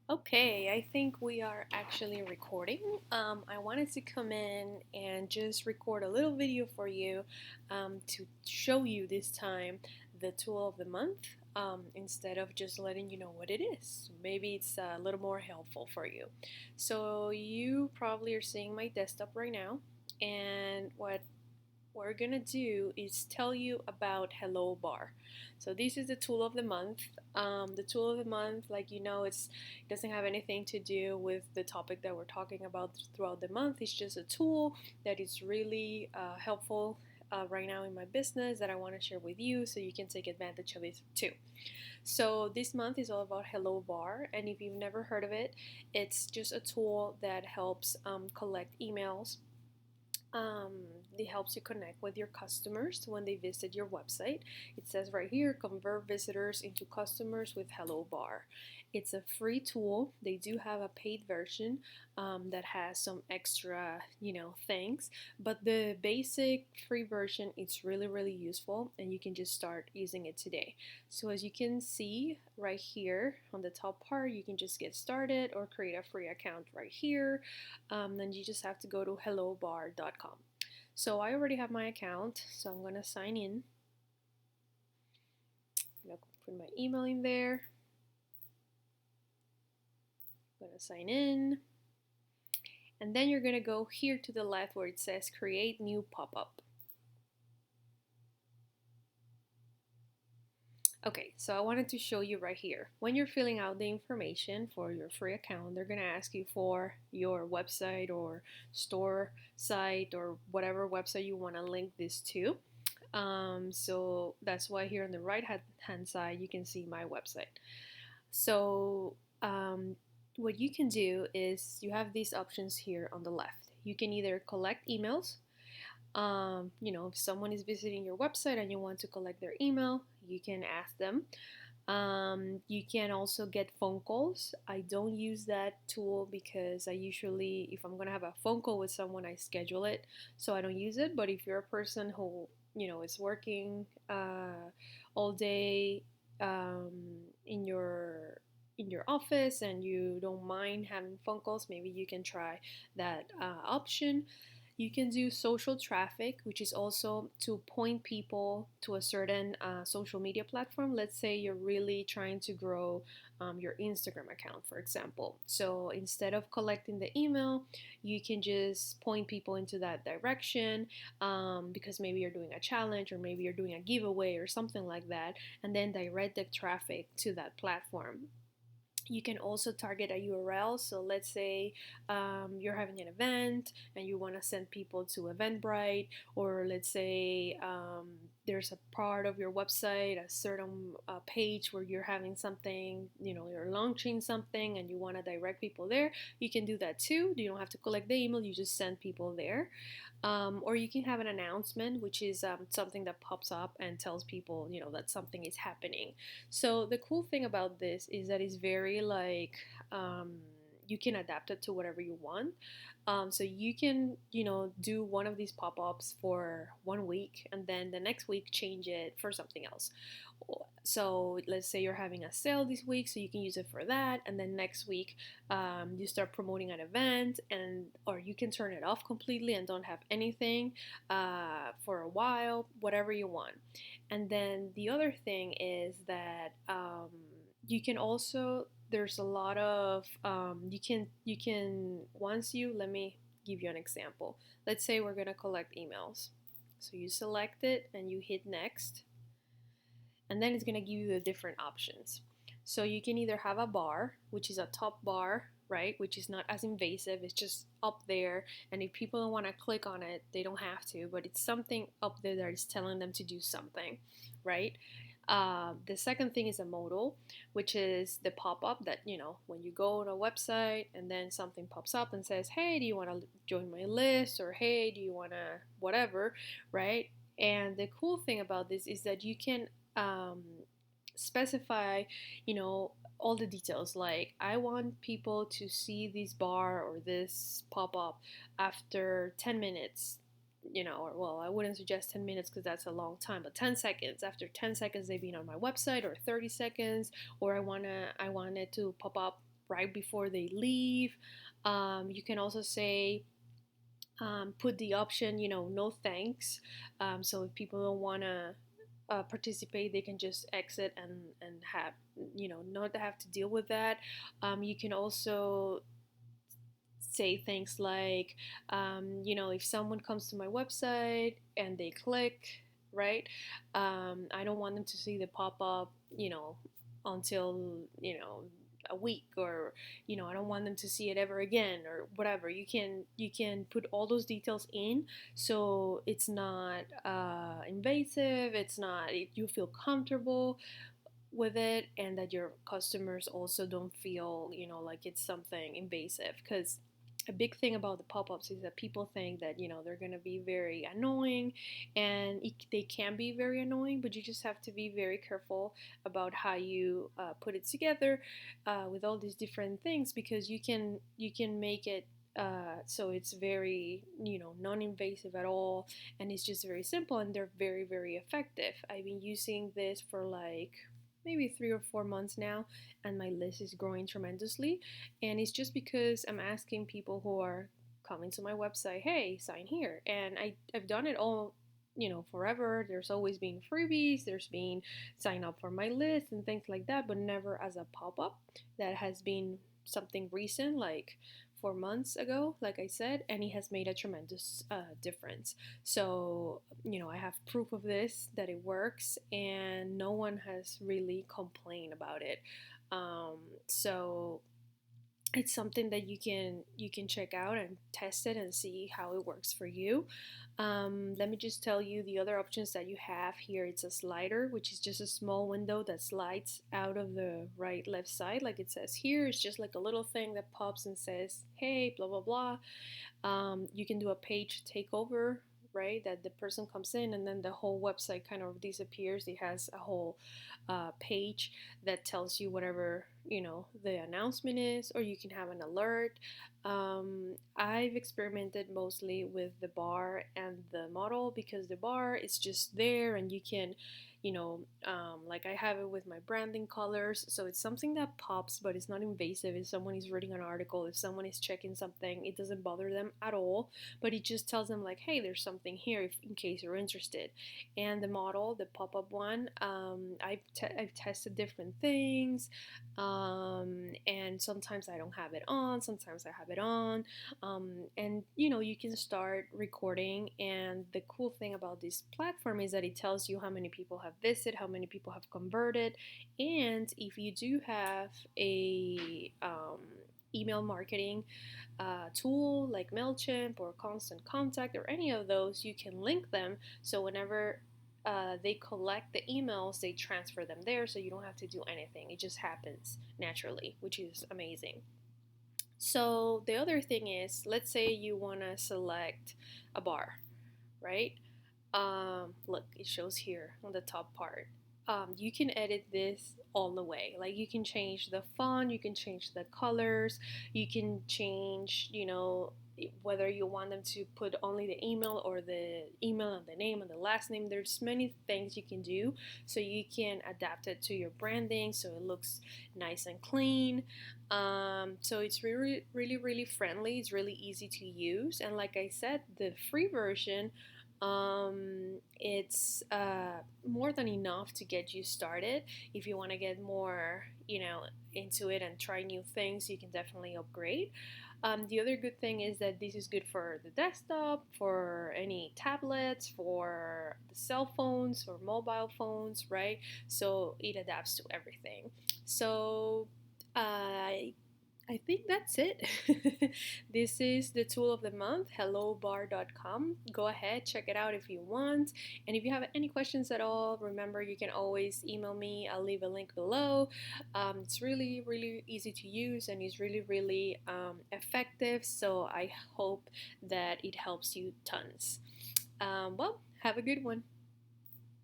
Okay, I think we are actually recording. I wanted to come in and just record a little video for you to show you this time the tool of the month instead of just letting you know what it is. Maybe it's a little more helpful for you. So, you probably are seeing my desktop right now, and what we're gonna do is tell you about HelloBar. So this is the tool of the month. The tool of the month, like it doesn't have anything to do with the topic that we're talking about throughout the month. It's just a tool that is really helpful right now in my business that I want to share with you, so you can take advantage of it too. So this month is all about HelloBar, and if you've never heard of it, it's just a tool that helps collect emails. um, it helps you connect with your customers when they visit your website. It says right here, convert visitors into customers with HelloBar. It's a free tool. They do have a paid version that has some extra, things, but the basic free version is really, really useful, and you can just start using it today. So as you can see right here on the top part, you can just get started or create a free account right here. Then you just have to go to hellobar.com. So I already have my account, so I'm gonna sign in. I'm gonna put my email in there. I'm gonna sign in. And then you're gonna go here to the left where it says create new pop-up. Okay, so I wanted to show you right here. When you're filling out the information for your free account, they're gonna ask you for your website or store site or whatever website you wanna link this to. So that's why here on the right hand side, you can see my website. So what you can do is you have these options here on the left. You can either collect emails. If someone is visiting your website and you want to collect their email, you can ask them. You can also get phone calls. I don't use that tool because I usually, if I'm going to have a phone call with someone, I schedule it. So I don't use it. But if you're a person who, is working all day um, in your office and you don't mind having phone calls, maybe you can try that option. You can do social traffic, which is also to point people to a certain social media platform. Let's say you're really trying to grow your Instagram account, for example. So instead of collecting the email, you can just point people into that direction because maybe you're doing a challenge or maybe you're doing a giveaway or something like that, and then direct the traffic to that platform. You can also target a URL. So let's say you're having an event and you want to send people to Eventbrite, or let's say there's a part of your website, a certain page where you're having something, you're launching something and you want to direct people there. You can do that too. You don't have to collect the email, you just send people there. Or you can have an announcement, which is something that pops up and tells people, that something is happening. So the cool thing about this is that it's very you can adapt it to whatever you want. So you can, do one of these pop-ups for 1 week and then the next week change it for something else. So let's say you're having a sale this week, so you can use it for that, and then next week you start promoting an event, or you can turn it off completely and don't have anything for a while, whatever you want. And then the other thing is that you can also, there's a lot of you can once you let me give you an example. Let's say we're going to collect emails. So you select it and you hit next, and then it's going to give you the different options. So you can either have a bar, which is a top bar, right, which is not as invasive, it's just up there, and if people don't want to click on it, they don't have to, but it's something up there that is telling them to do something, right? The second thing is a modal, which is the pop-up that, when you go on a website and then something pops up and says, hey, do you want to join my list, or hey, do you want to whatever, right? And the cool thing about this is that you can specify, all the details. Like, I want people to see this bar or this pop up after 10 minutes, or well, I wouldn't suggest 10 minutes because that's a long time, but 10 seconds. After 10 seconds, they've been on my website, or 30 seconds, or I want it to pop up right before they leave. You can also say, put the option, no thanks. So if people don't want to participate, they can just exit and have, not have to deal with that. You can also say things like, if someone comes to my website and they click, right, I don't want them to see the pop up, until, a week, or I don't want them to see it ever again, or whatever. You can put all those details in, so it's not invasive, it's not, you feel comfortable with it, and that your customers also don't feel, like it's something invasive. Because a big thing about the pop-ups is that people think that, they're going to be very annoying, and they can be very annoying, but you just have to be very careful about how you put it together, with all these different things, because you can make it so it's very, non-invasive at all, and it's just very simple, and they're very, very effective. I've been using this for like maybe 3 or 4 months now, and my list is growing tremendously. And it's just because I'm asking people who are coming to my website, hey, sign here. And I've done it all, forever. There's always been freebies, there's been sign up for my list and things like that, but never as a pop up. That has been something recent, like 4 months ago, like I said, and it has made a tremendous difference. So, I have proof of this, that it works, and no one has really complained about it. Um, so it's something that you can check out and test it and see how it works for you. Let me just tell you the other options that you have here. It's a slider, which is just a small window that slides out of the right left side, like it says here. It's just like a little thing that pops and says, hey, blah blah blah. You can do a page takeover, right? That the person comes in and then the whole website kind of disappears. It has a whole page that tells you whatever, the announcement is, or you can have an alert. I've experimented mostly with the bar and the model, because the bar is just there and you can, like I have it with my branding colors. So it's something that pops, but it's not invasive. If someone is reading an article, if someone is checking something, it doesn't bother them at all. But it just tells them like, hey, there's something here in case you're interested. And the model, the pop-up one, I've tested different things, and sometimes I don't have it on, sometimes I have it on, and you can start recording. And the cool thing about this platform is that it tells you how many people have visited, how many people have converted, and if you do have a email marketing tool like MailChimp or Constant Contact or any of those, you can link them, so whenever they collect the emails, they transfer them there, so you don't have to do anything. It just happens naturally, which is amazing. So the other thing is, let's say you want to select a bar, right? Look, it shows here on the top part. You can edit this all the way. Like you can change the font, you can change the colors, you can change, whether you want them to put only the email or the email and the name and the last name. There's many things you can do, so you can adapt it to your branding so it looks nice and clean. So it's really, really, really friendly. It's really easy to use, and like I said, the free version, it's more than enough to get you started. If you want to get more, into it and try new things, you can definitely upgrade. The other good thing is that this is good for the desktop, for any tablets, for the cell phones or mobile phones, right? So it adapts to everything. So I think that's it. This is the tool of the month, hellobar.com. Go ahead, check it out if you want. And if you have any questions at all, remember you can always email me. I'll leave a link below. It's really, really easy to use, and it's really, really effective. So I hope that it helps you tons. Well, have a good one.